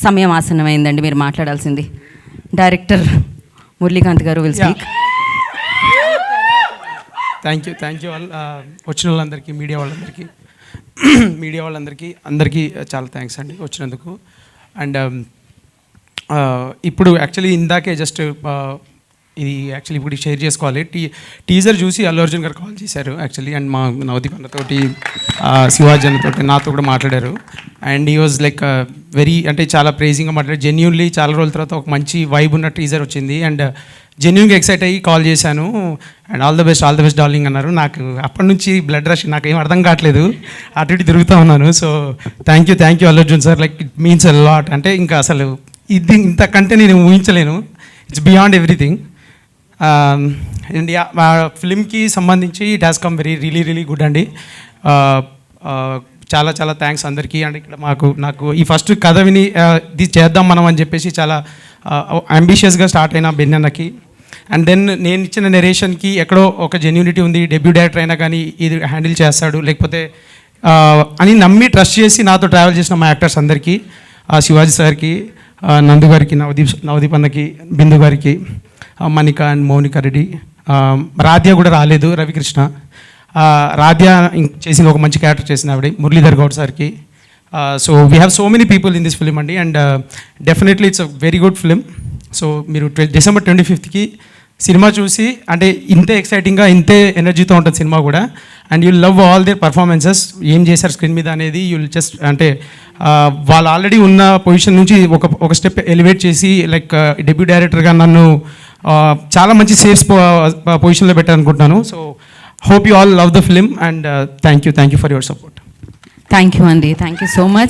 సమయం ఆసన్నమైందండి, మీరు మాట్లాడాల్సింది. డైరెక్టర్ మురళీకాంత్ గారు will speak. Thank you all. వచ్చిన వాళ్ళందరికీ, మీడియా వాళ్ళందరికీ అందరికీ చాలా థ్యాంక్స్ అండి వచ్చినందుకు. అండ్ ఇప్పుడు యాక్చువల్లీ ఇందాకే జస్ట్ ఇది యాక్చువల్లీ ఇప్పుడు షేర్ చేసుకోవాలి. టీజర్ చూసి అల్లు అర్జున్ గారు కాల్ చేశారు యాక్చువల్లీ, అండ్ మా నవదీప్ అన్నతోటి, శివాజీ అన్నతోటి, నాతో కూడా మాట్లాడారు. అండ్ ఈ వాజ్ లైక్ వెరీ, అంటే చాలా ప్రైజింగ్గా మాట్లాడారు. జెన్యూన్లీ చాలా రోజుల తర్వాత ఒక మంచి వైబ్ ఉన్న టీజర్ వచ్చింది. అండ్ జెన్యూన్గా ఎక్సైట్ అయ్యి కాల్ చేశాను. And all the best darling అన్నారు. నాకు అప్పటి నుంచి బ్లడ్ రష్, నాకు ఏం అర్థం కావట్లేదు, అటు ఇటు తిరుగుతూ ఉన్నాను. So thank you Allu Arjun sir, like it means a lot. అంటే ఇంకా అసలు ఇది ఇంతకంటే నేను ఊహించలేను. It's beyond everything. అండ్ ఫిల్మ్కి సంబంధించి it has come really good అండి. చాలా థ్యాంక్స్ అందరికీ. అండ్ ఇక్కడ నాకు ఈ ఫస్ట్ కథ విని ఇది చేద్దాం మనం అని చెప్పేసి చాలా అంబిషియస్గా స్టార్ట్ అయిన బెన్నన్నకి. అండ్ దెన్ నేను ఇచ్చిన నెరేషన్కి ఎక్కడో ఒక జెన్యూనిటీ ఉంది, డెబ్యూ డైరెక్టర్ అయినా కానీ ఇది హ్యాండిల్ చేస్తాడు లేకపోతే అని నమ్మి ట్రస్ట్ చేసి నాతో ట్రావెల్ చేసిన మా యాక్టర్స్ అందరికీ, శివాజీ సార్కి, నందు గారికి, నవదీప్ అన్నకి, బిందు గారికి, మణిక అండ్ మౌనిక రెడ్డి, రాధ్య కూడా రాలేదు, రవికృష్ణ. రాధ్య చేసిన ఒక మంచి క్యారెక్టర్ చేసిన ఆవిడ, మురళీధర్ గౌడ్ సార్కి. So we have so many people in this film అండి. And definitely it's a very good film. So మీరు December 25th సినిమా చూసి, అంటే ఇంతే ఎక్సైటింగ్గా, ఇంతే ఎనర్జీతో ఉంటుంది సినిమా కూడా. And you'll love all their performances, ఏం చేశారు స్క్రీన్ మీద అనేది యుల్ జస్ట్, అంటే వాళ్ళు ఆల్రెడీ ఉన్న పొజిషన్ నుంచి ఒక స్టెప్ ఎలివేట్ చేసి, లైక్ డెబ్యూ డైరెక్టర్గా నన్ను చాలా మంచి సేఫ్ పొజిషన్లో పెట్టాలనుకుంటున్నాను. So hope you all love the film, and thank you for your support. Thank you అండి, థ్యాంక్ యూ సో మచ్.